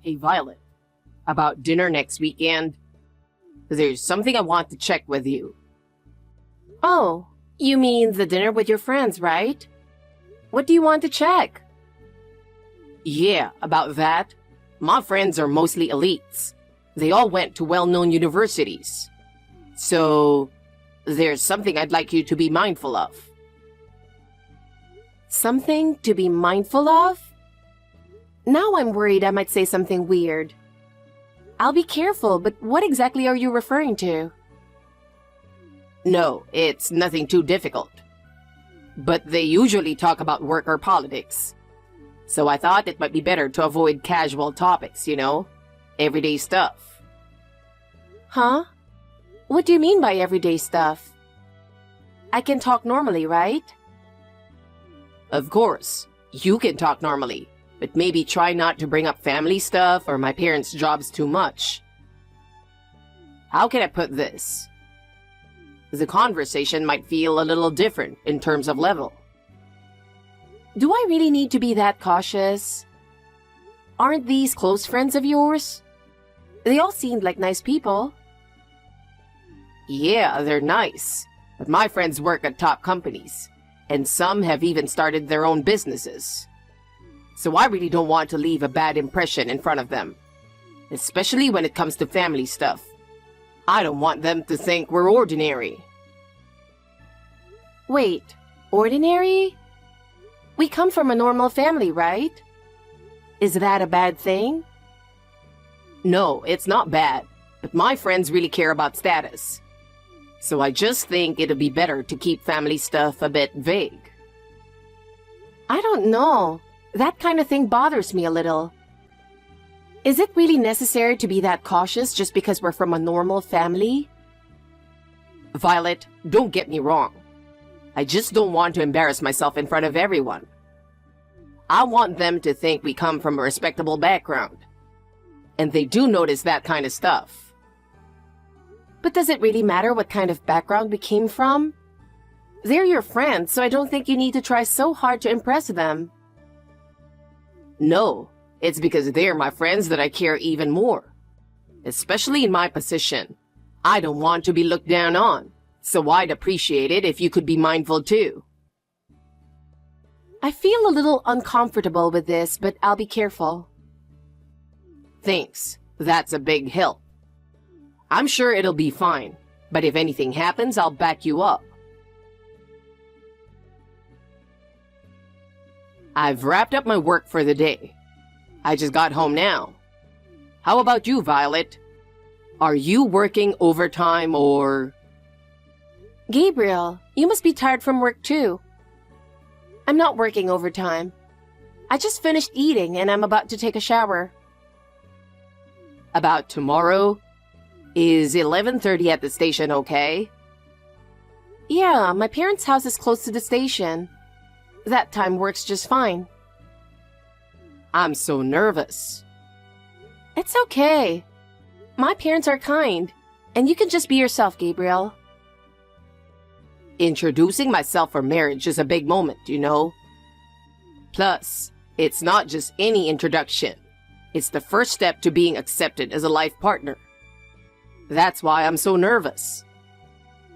Hey, Violet, about dinner next weekend. There's something I want to check with you. Oh, you mean the dinner with your friends, right? What do you want to check? Yeah, about that. My friends are mostly elites. They all went to well-known universities. So, there's something I'd like you to be mindful of. Something to be mindful of? Now I'm worried I might say something weird. I'll be careful, but what exactly are you referring to? No, it's nothing too difficult. But they usually talk about work or politics. So I thought it might be better to avoid casual topics, everyday stuff. Huh? What do you mean by everyday stuff? I can talk normally, right? Of course, you can talk normally, but maybe try not to bring up family stuff or my parents' jobs too much. How can I put this? The conversation might feel a little different in terms of level. Do I really need to be that cautious? Aren't these close friends of yours? They all seemed like nice people. Yeah, they're nice, but my friends work at top companies, and some have even started their own businesses. So I really don't want to leave a bad impression in front of them, especially when it comes to family stuff. I don't want them to think we're ordinary. Wait, ordinary? We come from a normal family, right? Is that a bad thing? No, it's not bad, but my friends really care about status. So I just think it'd be better to keep family stuff a bit vague. I don't know. That kind of thing bothers me a little. Is it really necessary to be that cautious just because we're from a normal family? Violet, don't get me wrong. I just don't want to embarrass myself in front of everyone. I want them to think we come from a respectable background. And they do notice that kind of stuff. But does it really matter what kind of background we came from? They're your friends, so I don't think you need to try so hard to impress them. No, it's because they're my friends that I care even more. Especially in my position. I don't want to be looked down on, so I'd appreciate it if you could be mindful too. I feel a little uncomfortable with this, but I'll be careful. Thanks. That's a big help. I'm sure it'll be fine, but if anything happens, I'll back you up. I've wrapped up my work for the day. I just got home now. How about you, Violet? Are you working overtime or... Gabriel, you must be tired from work too. I'm not working overtime. I just finished eating and I'm about to take a shower. About tomorrow? Is 11:30 at the station okay? Yeah, my parents' house is close to the station. That time works just fine. I'm so nervous. It's okay. My parents are kind, and you can just be yourself, Gabriel. Introducing myself for marriage is a big moment, Plus, it's not just any introduction. It's the first step to being accepted as a life partner. That's why I'm so nervous.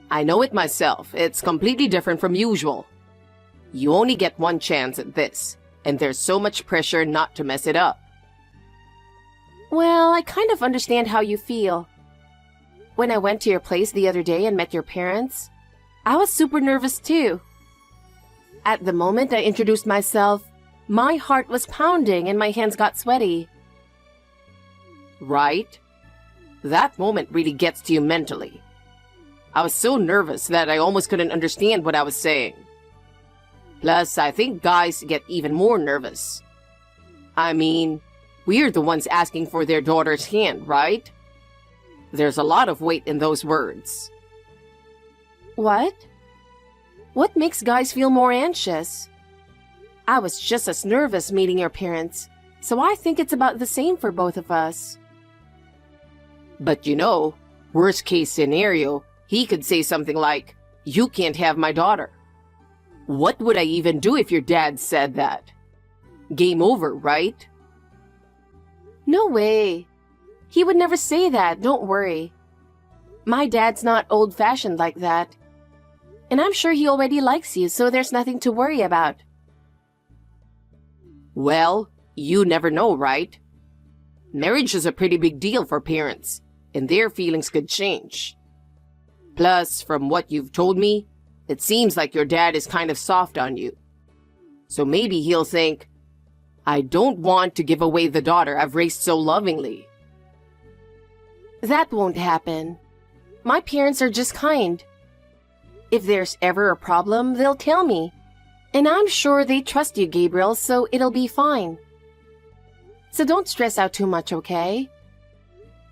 I know it myself. It's completely different from usual. You only get one chance at this, and there's so much pressure not to mess it up. Well, I kind of understand how you feel. When I went to your place the other day and met your parents, I was super nervous too. At the moment I introduced myself, my heart was pounding and my hands got sweaty. Right? That moment really gets to you mentally. I was so nervous that I almost couldn't understand what I was saying. Plus, I think guys get even more nervous. I mean, we're the ones asking for their daughter's hand, right? There's a lot of weight in those words. What? What makes guys feel more anxious? I was just as nervous meeting your parents, so I think it's about the same for both of us. But worst case scenario, he could say something like, "You can't have my daughter." What would I even do if your dad said that? Game over, right? No way. He would never say that, don't worry. My dad's not old-fashioned like that. And I'm sure he already likes you, so there's nothing to worry about. Well, you never know, right? Marriage is a pretty big deal for parents, and their feelings could change. Plus, from what you've told me, it seems like your dad is kind of soft on you. So maybe he'll think, I don't want to give away the daughter I've raised so lovingly. That won't happen. My parents are just kind. If there's ever a problem, they'll tell me. And I'm sure they trust you, Gabriel, so it'll be fine. So don't stress out too much, okay?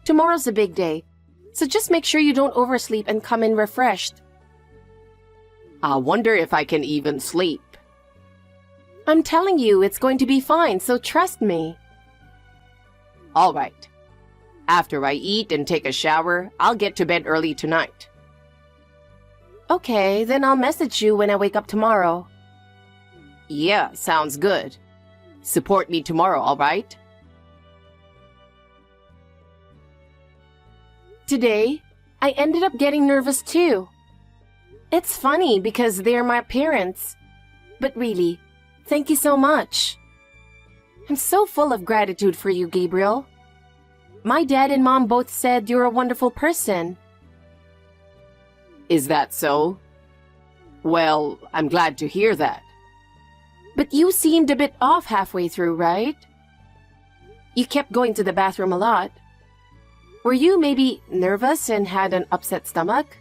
Tomorrow's a big day, so just make sure you don't oversleep and come in refreshed. I wonder if I can even sleep. I'm telling you, it's going to be fine, so trust me. All right. After I eat and take a shower, I'll get to bed early tonight. Okay, then I'll message you when I wake up tomorrow. Yeah, sounds good. Support me tomorrow, all right? Today, I ended up getting nervous too. It's funny because they're my parents. But really, thank you so much. I'm so full of gratitude for you, Gabriel. My dad and mom both said you're a wonderful person. Is that so? Well, I'm glad to hear that. But you seemed a bit off halfway through, right? You kept going to the bathroom a lot. Were you maybe nervous and had an upset stomach?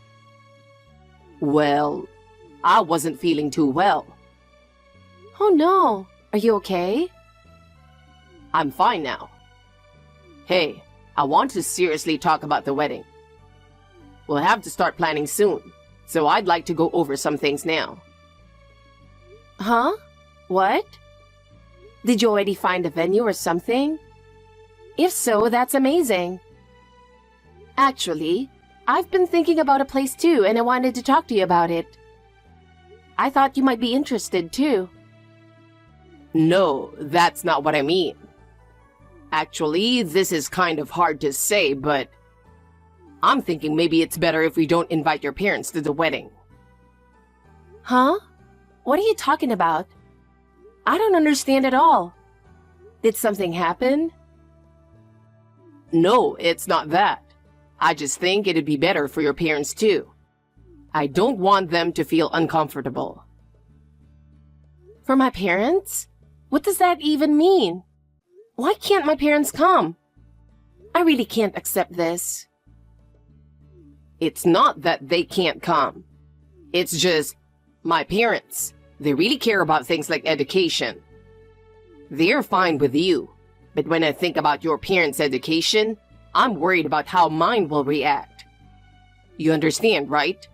Well, I wasn't feeling too well. Oh no, are you okay? I'm fine now. Hey, I want to seriously talk about the wedding. We'll have to start planning soon, so I'd like to go over some things now. Huh? What? Did you already find a venue or something? If so, that's amazing. Actually, I've been thinking about a place too, and I wanted to talk to you about it. I thought you might be interested too. No, that's not what I mean. Actually, this is kind of hard to say, but I'm thinking maybe it's better if we don't invite your parents to the wedding. Huh? What are you talking about? I don't understand at all. Did something happen? No, it's not that. I just think it'd be better for your parents too. I don't want them to feel uncomfortable. For my parents? What does that even mean? Why can't my parents come? I really can't accept this. It's not that they can't come. It's just, my parents, they really care about things like education. They're fine with you, but when I think about your parents' education, I'm worried about how mine will react. You understand, right?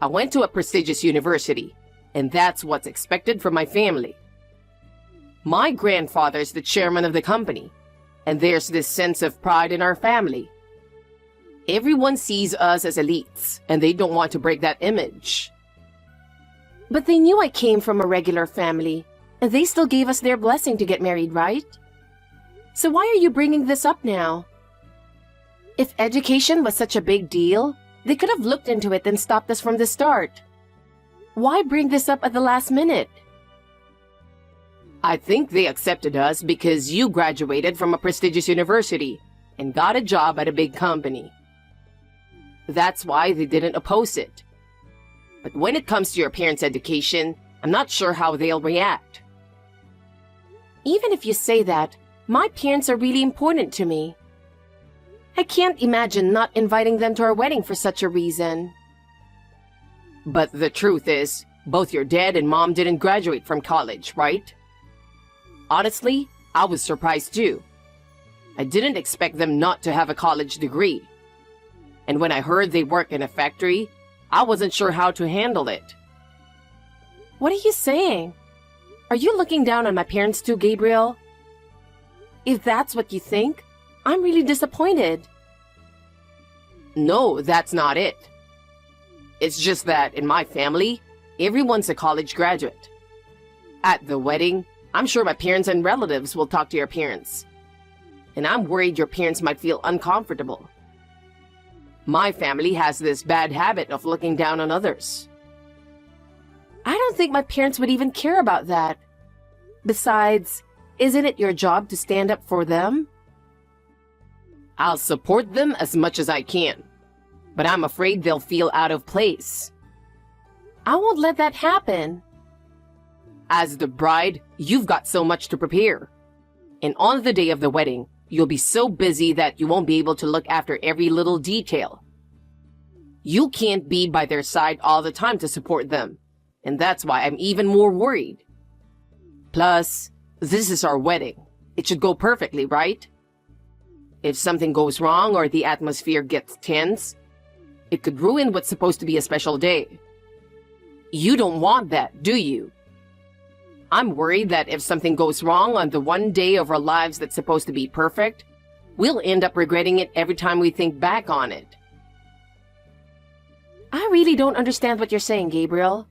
I went to a prestigious university, and that's what's expected from my family. My grandfather's the chairman of the company, and there's this sense of pride in our family. Everyone sees us as elites, and they don't want to break that image. But they knew I came from a regular family, and they still gave us their blessing to get married, right? So why are you bringing this up now? If education was such a big deal, they could have looked into it and stopped us from the start. Why bring this up at the last minute? I think they accepted us because you graduated from a prestigious university and got a job at a big company. That's why they didn't oppose it. But when it comes to your parents' education, I'm not sure how they'll react. Even if you say that, my parents are really important to me. I can't imagine not inviting them to our wedding for such a reason. But the truth is, both your dad and mom didn't graduate from college, right? Honestly, I was surprised too. I didn't expect them not to have a college degree. And when I heard they work in a factory, I wasn't sure how to handle it. What are you saying? Are you looking down on my parents too, Gabriel? If that's what you think, I'm really disappointed. No, that's not it. It's just that in my family, everyone's a college graduate. At the wedding, I'm sure my parents and relatives will talk to your parents. and I'm worried your parents might feel uncomfortable. My family has this bad habit of looking down on others. I don't think my parents would even care about that. Besides, isn't it your job to stand up for them? I'll support them as much as I can, but I'm afraid they'll feel out of place. I won't let that happen. As the bride, you've got so much to prepare. And on the day of the wedding, you'll be so busy that you won't be able to look after every little detail. You can't be by their side all the time to support them, and that's why I'm even more worried. Plus, this is our wedding. It should go perfectly, right? If something goes wrong or the atmosphere gets tense, it could ruin what's supposed to be a special day. You don't want that, do you? I'm worried that if something goes wrong on the one day of our lives that's supposed to be perfect, we'll end up regretting it every time we think back on it. I really don't understand what you're saying, Gabriel.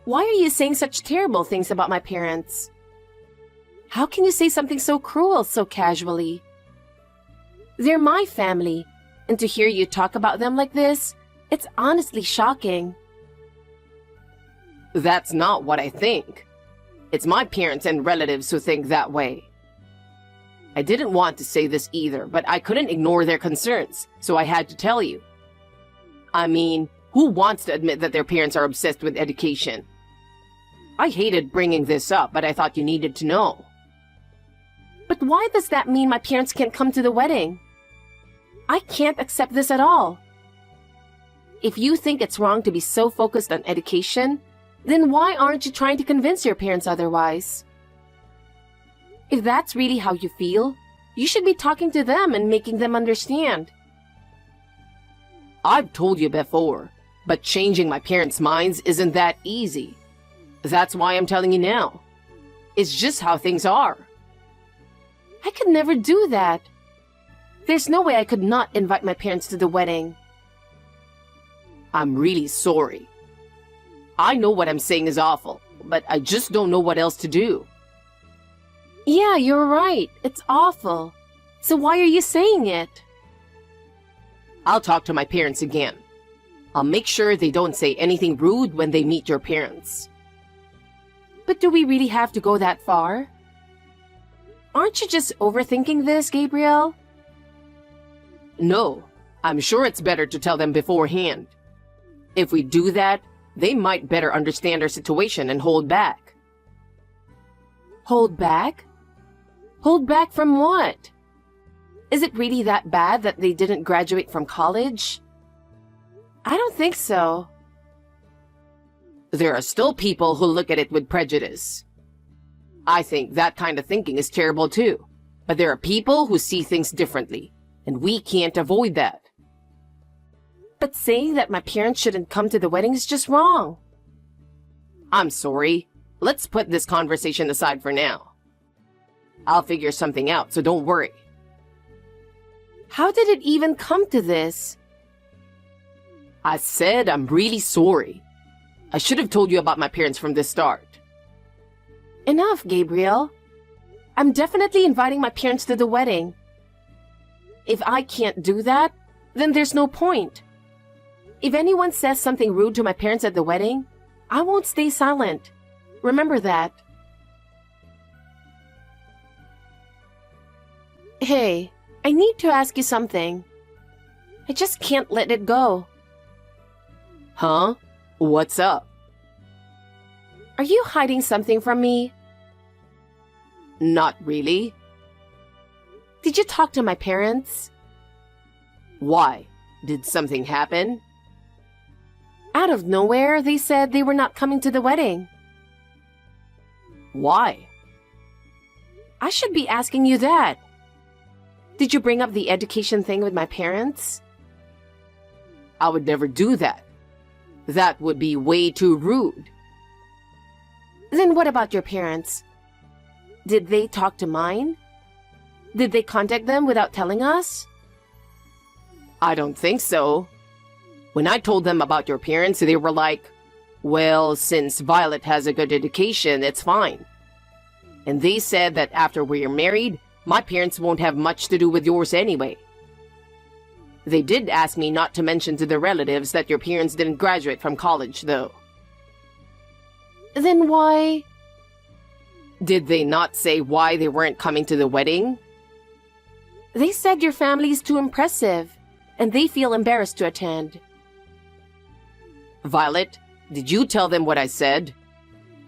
Why are you saying such terrible things about my parents? How can you say something so cruel so casually? They're my family, and to hear you talk about them like this, it's honestly shocking. That's not what I think. It's my parents and relatives who think that way. I didn't want to say this either, but I couldn't ignore their concerns, so I had to tell you. I mean, who wants to admit that their parents are obsessed with education? I hated bringing this up, but I thought you needed to know. But why does that mean my parents can't come to the wedding? I can't accept this at all. If you think it's wrong to be so focused on education, then why aren't you trying to convince your parents otherwise? If that's really how you feel, you should be talking to them and making them understand. I've told you before, but changing my parents' minds isn't that easy. That's why I'm telling you now. It's just how things are. I could never do that. There's no way I could not invite my parents to the wedding. I'm really sorry. I know what I'm saying is awful, but I just don't know what else to do. Yeah, you're right. It's awful. So why are you saying it? I'll talk to my parents again. I'll make sure they don't say anything rude when they meet your parents. But do we really have to go that far? Aren't you just overthinking this, Gabriel? No, I'm sure it's better to tell them beforehand. If we do that, they might better understand our situation and hold back. Hold back? Hold back from what? Is it really that bad that they didn't graduate from college? I don't think so. There are still people who look at it with prejudice. I think that kind of thinking is terrible too. But there are people who see things differently, and we can't avoid that. But saying that my parents shouldn't come to the wedding is just wrong. I'm sorry. Let's put this conversation aside for now. I'll figure something out, so don't worry. How did it even come to this? I said I'm really sorry. I should have told you about my parents from the start. Enough, Gabriel. I'm definitely inviting my parents to the wedding. If I can't do that, then there's no point. If anyone says something rude to my parents at the wedding, I won't stay silent. Remember that. Hey, I need to ask you something. I just can't let it go. Huh? What's up? Are you hiding something from me? Not really. Did you talk to my parents? Why? Did something happen? Out of nowhere, they said they were not coming to the wedding. Why? I should be asking you that. Did you bring up the education thing with my parents? I would never do that. That would be way too rude. Then what about your parents? Did they talk to mine? Did they contact them without telling us? I don't think so. When I told them about your parents, they were like, well, since Violet has a good education, it's fine. And they said that after we're married, My parents won't have much to do with yours anyway. They did ask me not to mention to the relatives that your parents didn't graduate from college, though. Then why? Did they not say why they weren't coming to the wedding? They said your family is too impressive, and they feel embarrassed to attend. Violet, did you tell them what I said?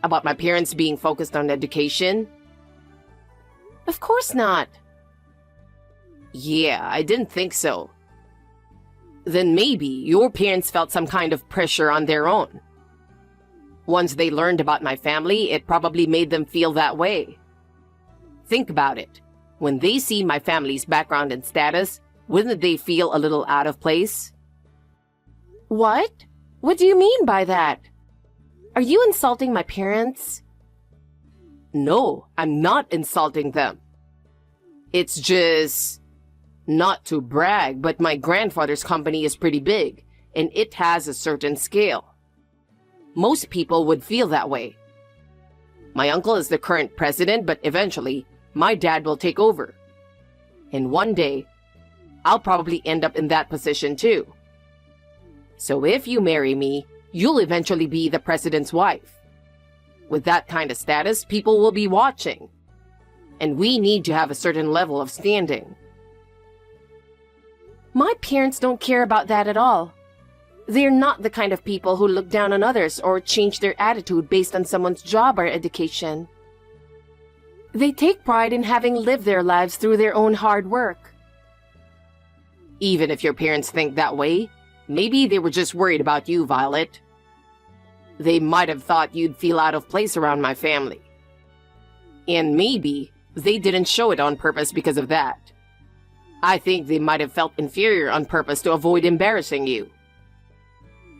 About my parents being focused on education? Of course not. Yeah, I didn't think so. Then maybe your parents felt some kind of pressure on their own. Once they learned about my family, it probably made them feel that way. Think about it. When they see my family's background and status, wouldn't they feel a little out of place? What? What do you mean by that? Are you insulting my parents? No, I'm not insulting them. It's just... not to brag, but my grandfather's company is pretty big, and it has a certain scale. Most people would feel that way. My uncle is the current president, but eventually, my dad will take over. And one day, I'll probably end up in that position too. So if you marry me, you'll eventually be the president's wife. With that kind of status, people will be watching. And we need to have a certain level of standing. My parents don't care about that at all. They're not the kind of people who look down on others or change their attitude based on someone's job or education. They take pride in having lived their lives through their own hard work. Even if your parents think that way, maybe they were just worried about you, Violet. They might have thought you'd feel out of place around my family. And maybe they didn't show it on purpose because of that. I think they might have felt inferior on purpose to avoid embarrassing you.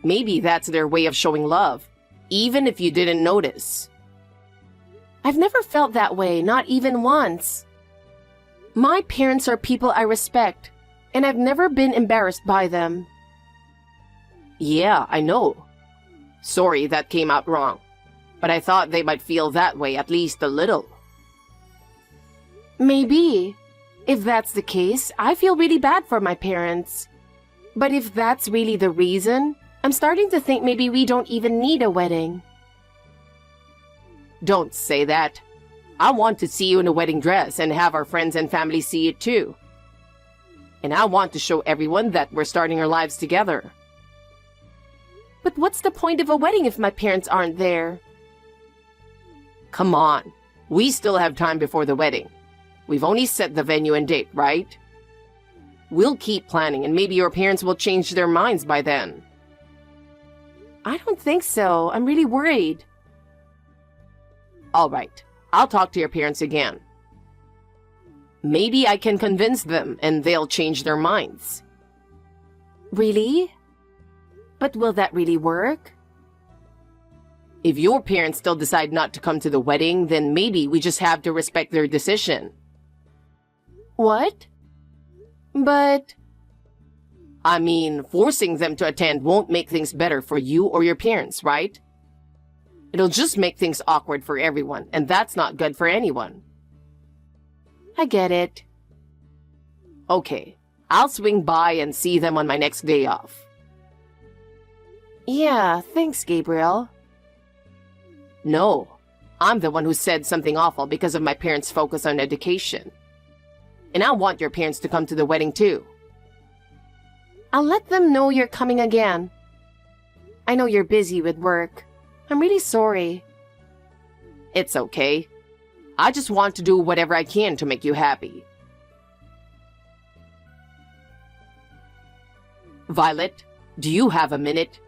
Maybe that's their way of showing love, even if you didn't notice. I've never felt that way, not even once. My parents are people I respect, and I've never been embarrassed by them. Yeah, I know. Sorry that came out wrong, but I thought they might feel that way at least a little. Maybe. If that's the case, I feel really bad for my parents. But if that's really the reason, I'm starting to think maybe we don't even need a wedding. Don't say that. I want to see you in a wedding dress and have our friends and family see it too. And I want to show everyone that we're starting our lives together. But what's the point of a wedding if my parents aren't there? Come on. We still have time before the wedding. We've only set the venue and date, right? We'll keep planning and maybe your parents will change their minds by then. I don't think so. I'm really worried. All right. I'll talk to your parents again. Maybe I can convince them and they'll change their minds. Really? But will that really work? If your parents still decide not to come to the wedding, then maybe we just have to respect their decision. What? But... I mean, forcing them to attend won't make things better for you or your parents, right? It'll just make things awkward for everyone, and that's not good for anyone. I get it. Okay, I'll swing by and see them on my next day off. Yeah, thanks, Gabriel. No, I'm the one who said something awful because of my parents' focus on education. And I want your parents to come to the wedding too. I'll let them know you're coming again. I know you're busy with work. I'm really sorry. It's okay. I just want to do whatever I can to make you happy. Violet, do you have a minute?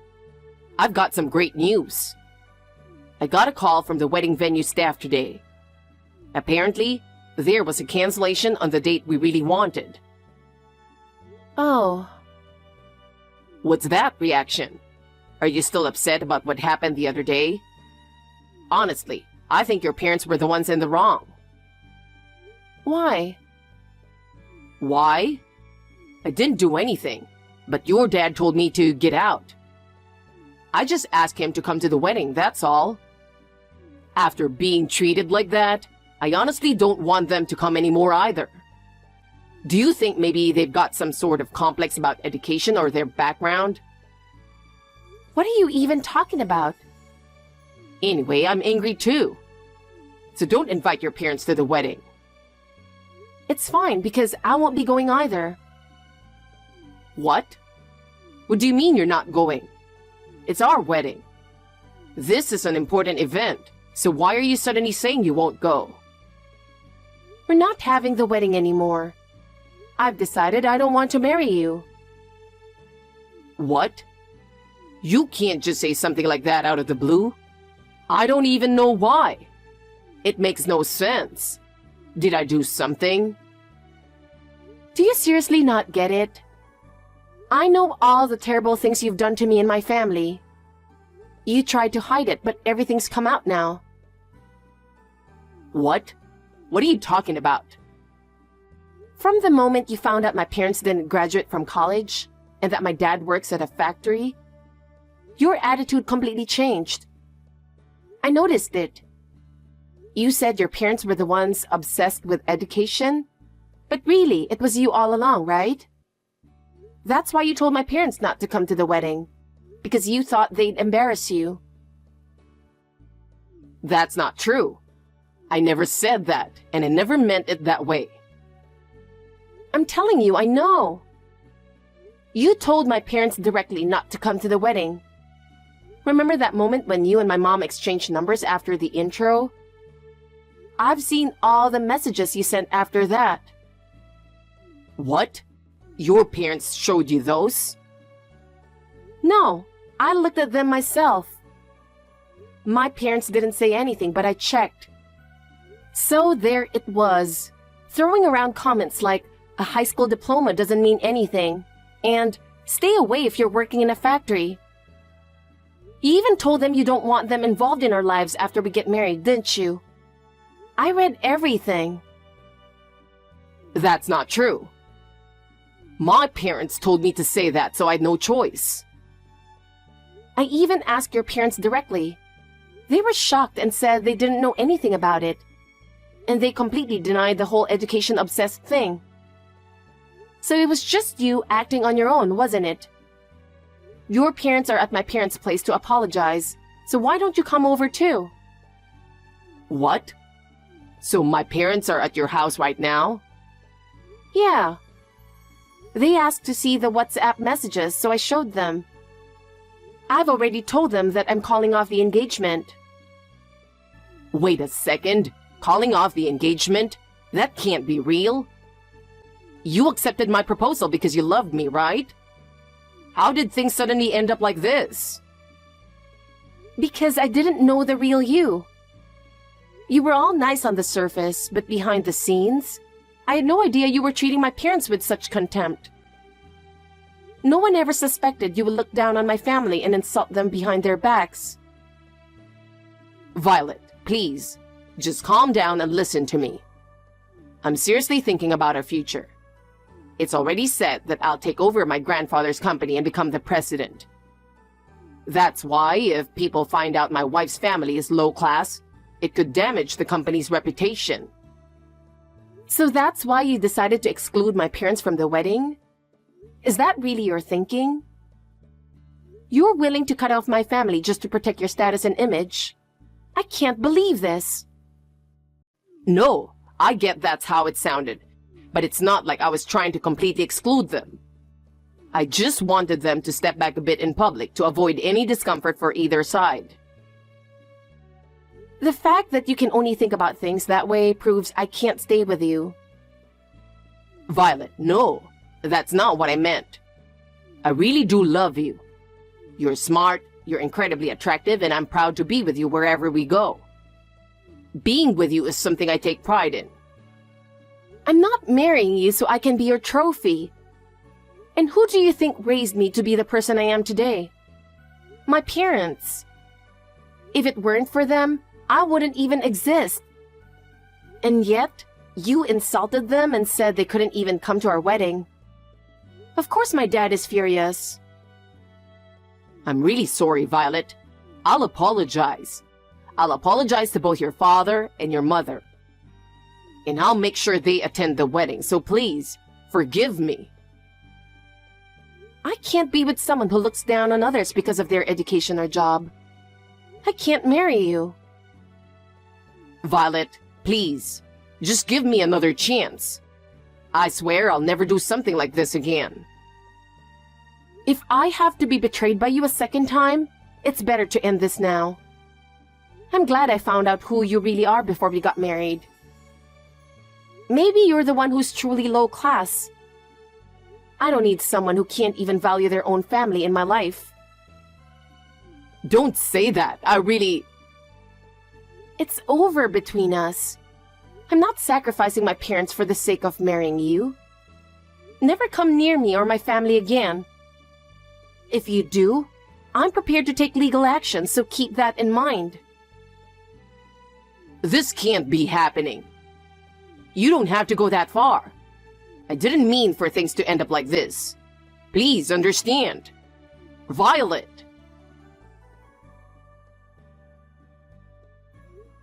I've got some great news. I got a call from the wedding venue staff today. Apparently, there was a cancellation on the date we really wanted. Oh. What's that reaction? Are you still upset about what happened the other day? Honestly, I think your parents were the ones in the wrong. Why? Why? I didn't do anything, but your dad told me to get out. I just asked him to come to the wedding, that's all. After being treated like that, I honestly don't want them to come anymore either. Do you think maybe they've got some sort of complex about education or their background? What are you even talking about? Anyway, I'm angry too. So don't invite your parents to the wedding. It's fine because I won't be going either. What? What do you mean you're not going? It's our wedding. This is an important event, so why are you suddenly saying you won't go? We're not having the wedding anymore. I've decided I don't want to marry you. What? You can't just say something like that out of the blue. I don't even know why. It makes no sense. Did I do something? Do you seriously not get it? I know all the terrible things you've done to me and my family. You tried to hide it, but everything's come out now. What? What are you talking about? From the moment you found out my parents didn't graduate from college and that my dad works at a factory, your attitude completely changed. I noticed it. You said your parents were the ones obsessed with education, but really, it was you all along, right? That's why you told my parents not to come to the wedding, because you thought they'd embarrass you. That's not true. I never said that, and I never meant it that way. I'm telling you, I know. You told my parents directly not to come to the wedding. Remember that moment when you and my mom exchanged numbers after the intro? I've seen all the messages you sent after that. What? Your parents showed you those? No, I looked at them myself. My parents didn't say anything, but I checked. So there it was, throwing around comments like, a high school diploma doesn't mean anything, and stay away if you're working in a factory. You even told them you don't want them involved in our lives after we get married, didn't you? I read everything. That's not true. My parents told me to say that, so I had no choice. I even asked your parents directly. They were shocked and said they didn't know anything about it. And they completely denied the whole education-obsessed thing. So it was just you acting on your own, wasn't it? Your parents are at my parents' place to apologize, so why don't you come over too? What? So my parents are at your house right now? Yeah. They asked to see the WhatsApp messages, so I showed them. I've already told them that I'm calling off the engagement. Wait a second. Calling off the engagement? That can't be real. You accepted my proposal because you loved me, right? How did things suddenly end up like this? Because I didn't know the real you. You were all nice on the surface, but behind the scenes, I had no idea you were treating my parents with such contempt. No one ever suspected you would look down on my family and insult them behind their backs. Violet, please, just calm down and listen to me. I'm seriously thinking about our future. It's already said that I'll take over my grandfather's company and become the president. That's why, if people find out my wife's family is low class, it could damage the company's reputation. So that's why you decided to exclude my parents from the wedding? Is that really your thinking? You're willing to cut off my family just to protect your status and image? I can't believe this. No, I get that's how it sounded, but it's not like I was trying to completely exclude them. I just wanted them to step back a bit in public to avoid any discomfort for either side. The fact that you can only think about things that way proves I can't stay with you. Violet, no, that's not what I meant. I really do love you. You're smart, you're incredibly attractive, and I'm proud to be with you wherever we go. Being with you is something I take pride in. I'm not marrying you so I can be your trophy. And who do you think raised me to be the person I am today? My parents. If it weren't for them, I wouldn't even exist. And yet, you insulted them and said they couldn't even come to our wedding. Of course my dad is furious. I'm really sorry, Violet. I'll apologize. I'll apologize to both your father and your mother. And I'll make sure they attend the wedding, so please, forgive me. I can't be with someone who looks down on others because of their education or job. I can't marry you. Violet, please, just give me another chance. I swear I'll never do something like this again. If I have to be betrayed by you a second time, it's better to end this now. I'm glad I found out who you really are before we got married. Maybe you're the one who's truly low class. I don't need someone who can't even value their own family in my life. Don't say that. It's over between us. I'm not sacrificing my parents for the sake of marrying you. Never come near me or my family again. If you do, I'm prepared to take legal action, so keep that in mind. This can't be happening. You don't have to go that far. I didn't mean for things to end up like this. Please understand. Violet.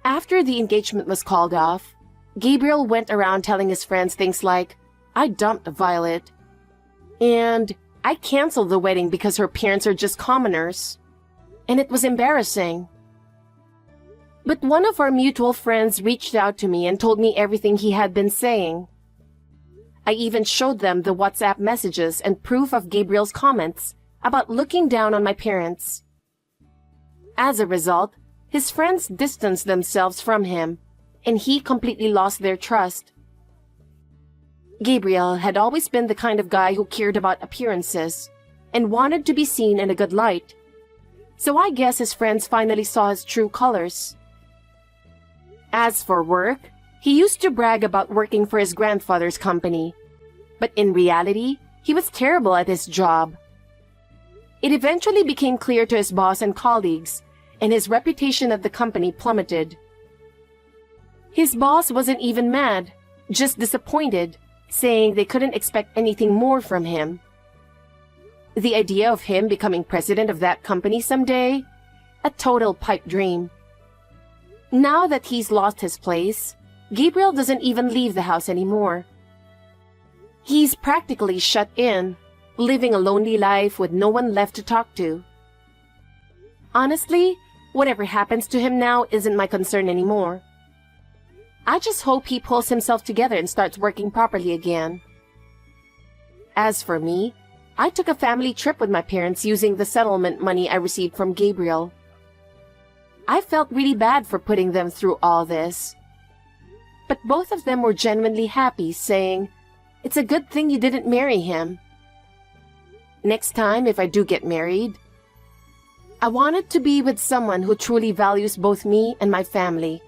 After the engagement was called off, Gabriel went around telling his friends things like, I dumped Violet, and I canceled the wedding because her parents are just commoners, and it was embarrassing. But one of our mutual friends reached out to me and told me everything he had been saying. I even showed them the WhatsApp messages and proof of Gabriel's comments about looking down on my parents. As a result, his friends distanced themselves from him, and he completely lost their trust. Gabriel had always been the kind of guy who cared about appearances and wanted to be seen in a good light. So I guess his friends finally saw his true colors. As for work, he used to brag about working for his grandfather's company, but in reality, he was terrible at his job. It eventually became clear to his boss and colleagues, and his reputation at the company plummeted. His boss wasn't even mad, just disappointed, saying they couldn't expect anything more from him. The idea of him becoming president of that company someday? A total pipe dream. Now that he's lost his place, Gabriel doesn't even leave the house anymore. He's practically shut in, living a lonely life with no one left to talk to. Honestly, whatever happens to him now isn't my concern anymore. I just hope he pulls himself together and starts working properly again. As for me, I took a family trip with my parents using the settlement money I received from Gabriel. I felt really bad for putting them through all this. But both of them were genuinely happy, saying, "It's a good thing you didn't marry him." Next time, if I do get married, I wanted to be with someone who truly values both me and my family.